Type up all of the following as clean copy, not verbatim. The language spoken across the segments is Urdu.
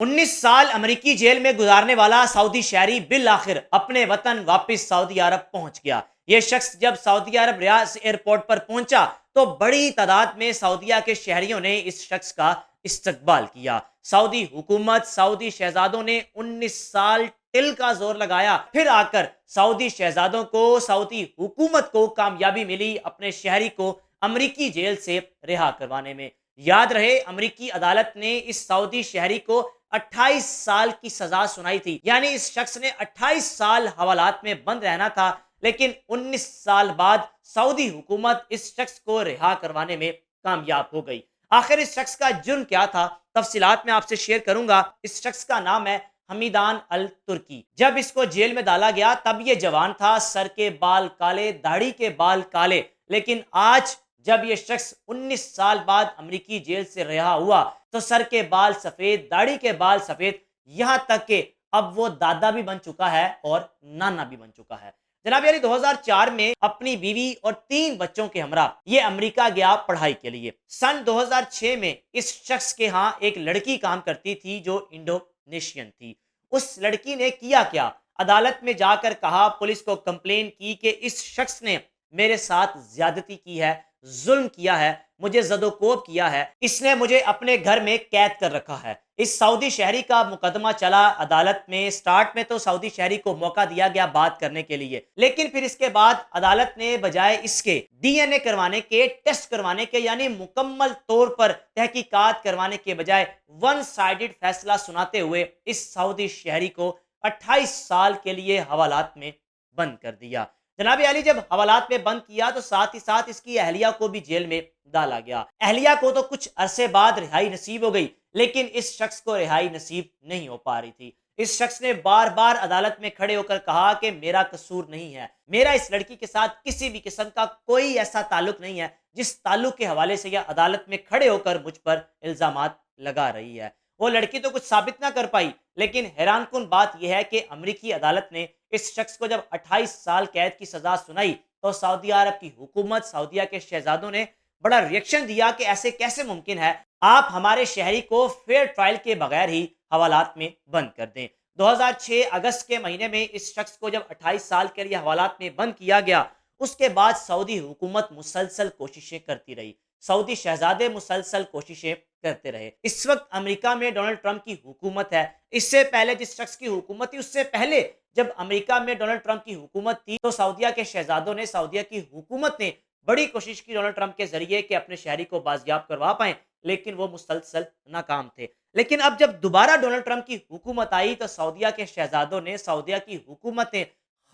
19 سال امریکی جیل میں گزارنے والا سعودی شہری بالآخر اپنے وطن واپس سعودی عرب پہنچ گیا۔ یہ شخص جب سعودی عرب ریاض ایئرپورٹ پر پہنچا تو بڑی تعداد میں سعودیہ کے شہریوں نے اس شخص کا استقبال کیا۔ سعودی حکومت، سعودی شہزادوں نے 19 سال ٹل کا زور لگایا، پھر آ کر سعودی شہزادوں کو، سعودی حکومت کو کامیابی ملی اپنے شہری کو امریکی جیل سے رہا کروانے میں۔ یاد رہے، امریکی عدالت نے اس سعودی شہری کو 28 سال کی سزا سنائی تھی، یعنی اس شخص نے 28 سال حوالات میں بند رہنا تھا، لیکن 19 سال بعد سعودی حکومت اس شخص کو رہا کروانے میں کامیاب ہو گئی۔ آخر اس شخص کا جرم کیا تھا؟ تفصیلات میں آپ سے شیئر کروں گا۔ اس شخص کا نام ہے حمیدان الترکی۔ جب اس کو جیل میں ڈالا گیا تب یہ جوان تھا، سر کے بال کالے، داڑھی کے بال کالے، لیکن آج جب یہ شخص 19 سال بعد امریکی جیل سے رہا ہوا تو سر کے بال سفید، داڑھی کے بال سفید، یہاں تک کہ اب وہ دادا بھی بن چکا ہے اور نانا بھی بن چکا ہے۔ جناب یعنی 2004 میں اپنی بیوی اور 3 بچوں کے ہمراہ یہ امریکہ گیا پڑھائی کے لیے۔ سن 2006 میں اس شخص کے ہاں ایک لڑکی کام کرتی تھی جو انڈونیشین تھی۔ اس لڑکی نے کیا کیا؟ عدالت میں جا کر کہا، پولیس کو کمپلین کی کہ اس شخص نے میرے ساتھ زیادتی کی ہے، ظلم کیا ہے، مجھے زد و کوب کیا ہے، اس نے مجھے اپنے گھر میں قید کر رکھا ہے۔ اس سعودی شہری کا مقدمہ چلا عدالت میں۔ سٹارٹ میں تو سعودی شہری کو موقع دیا گیا بات کرنے کے لیے، لیکن پھر اس کے بعد عدالت نے بجائے اس کے DNA کروانے کے، ٹیسٹ کروانے کے، یعنی مکمل طور پر تحقیقات کروانے کے بجائے ون سائیڈڈ فیصلہ سناتے ہوئے اس سعودی شہری کو 28 سال کے لیے حوالات میں بند کر دیا۔ جناب علی جب حوالات میں بند کیا تو ساتھ ہی ساتھ اس کی اہلیہ کو بھی جیل میں ڈالا گیا۔ اہلیہ کو تو کچھ عرصے بعد رہائی نصیب ہو گئی، لیکن اس شخص کو رہائی نصیب نہیں ہو پا رہی تھی۔ اس شخص نے بار بار عدالت میں کھڑے ہو کر کہا کہ میرا قصور نہیں ہے، میرا اس لڑکی کے ساتھ کسی بھی قسم کا کوئی ایسا تعلق نہیں ہے جس تعلق کے حوالے سے یہ عدالت میں کھڑے ہو کر مجھ پر الزامات لگا رہی ہے۔ وہ لڑکی تو کچھ ثابت نہ کر پائی، لیکن حیران کن بات یہ ہے کہ امریکی عدالت نے اس شخص کو جب 28 سال قید کی سزا سنائی تو سعودی عرب کی حکومت، سعودیہ کے شہزادوں نے بڑا ریئیکشن دیا کہ ایسے کیسے ممکن ہے، آپ ہمارے شہری کو فیئر ٹرائل کے بغیر ہی حوالات میں بند کر دیں۔ 2006 اگست کے مہینے میں اس شخص کو جب 28 سال کے لیے حوالات میں بند کیا گیا، اس کے بعد سعودی حکومت مسلسل کوششیں کرتی رہی، سعودی شہزادے مسلسل کوششیں کرتے رہے۔ اس وقت امریکہ میں ڈونلڈ ٹرمپ کی حکومت ہے۔ اس سے پہلے جس شخص کی حکومت تھی، اس سے پہلے جب امریکہ میں ڈونلڈ ٹرمپ کی حکومت تھی تو سعودیہ کے شہزادوں نے، سعودیہ کی حکومت نے بڑی کوشش کی ڈونلڈ ٹرمپ کے ذریعے کہ اپنے شہری کو بازیاب کروا پائیں، لیکن وہ مسلسل ناکام تھے۔ لیکن اب جب دوبارہ ڈونلڈ ٹرمپ کی حکومت آئی تو سعودیہ کے شہزادوں نے، سعودیہ کی حکومت نے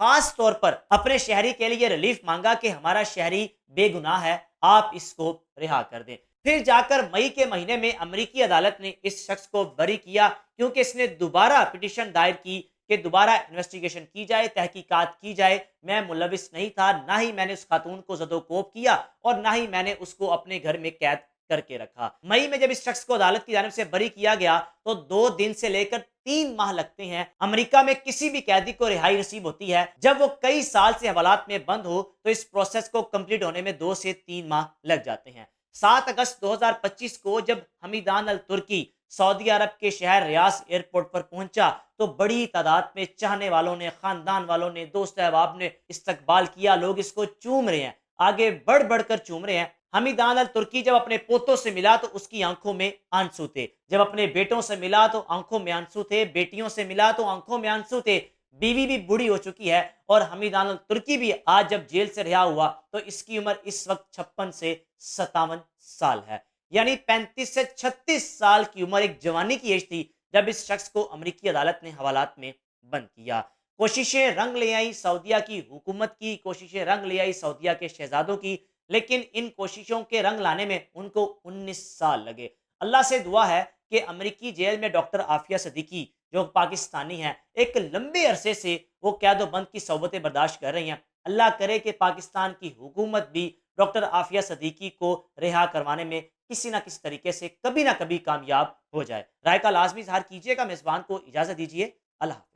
خاص طور پر اپنے شہری کے لیے ریلیف مانگا کہ ہمارا شہری بے گناہ ہے، آپ اس کو رہا کر دیں۔ پھر جا کر مئی کے مہینے میں امریکی عدالت نے اس شخص کو بری کیا، کیونکہ اس نے دوبارہ پٹیشن دائر کی کہ دوبارہ انویسٹیگیشن کی جائے، تحقیقات کی جائے، میں ملوث نہیں تھا، نہ ہی میں نے اس خاتون کو زد و کوب کیا اور نہ ہی میں نے اس کو اپنے گھر میں قید کر کے رکھا۔ مئی میں جب اس شخص کو عدالت کی جانب سے بری کیا گیا تو 2 دن سے لے کر 3 ماہ لگتے ہیں۔ امریکہ میں کسی بھی قیدی کو رہائی نصیب ہوتی ہے جب وہ کئی سال سے حوالات میں بند ہو تو اس پروسیس کو کمپلیٹ ہونے میں 2 سے 3 ماہ لگ جاتے ہیں۔ 7 اگست 2025 کو جب حمیدان الترکی سعودی عرب کے شہر ریاض ایئرپورٹ پر پہنچا تو بڑی تعداد میں چاہنے والوں نے، خاندان والوں نے، دوست احباب نے استقبال کیا، لوگ اس کو چوم رہے ہیں، آگے بڑھ بڑھ کر چوم رہے ہیں۔ حمیدان الترکی جب اپنے پوتوں سے ملا تو اس کی آنکھوں میں آنسو تھے، جب اپنے بیٹوں سے ملا تو آنکھوں میں آنسو تھے، بیٹیوں سے ملا تو آنکھوں میں آنسو تھے۔ بیوی بھی بوڑھی ہو چکی ہے اور حمیدان الترکی بھی آج جب جیل سے رہا ہوا تو اس کی عمر اس وقت 56 سے 57 سال ہے، یعنی 35 سے 36 سال کی عمر، ایک جوانی کی ایج تھی جب اس شخص کو امریکی عدالت نے حوالات میں بند کیا۔ کوششیں رنگ لے آئی سعودیہ کی حکومت کی، کوششیں رنگ لے آئی سعودیہ کے شہزادوں کی، لیکن ان کوششوں کے رنگ لانے میں ان کو 19 سال لگے۔ اللہ سے دعا ہے کہ امریکی جیل میں ڈاکٹر عافیہ صدیقی جو پاکستانی ہیں، ایک لمبے عرصے سے وہ قید و بند کی صحبتیں برداشت کر رہی ہیں، اللہ کرے کہ پاکستان کی حکومت بھی ڈاکٹر عافیہ صدیقی کو رہا کروانے میں کسی نہ کسی طریقے سے کبھی نہ کبھی کامیاب ہو جائے۔ رائے کا لازمی اظہار کیجیے گا۔ میزبان کو اجازت دیجیے، اللہ حافظ۔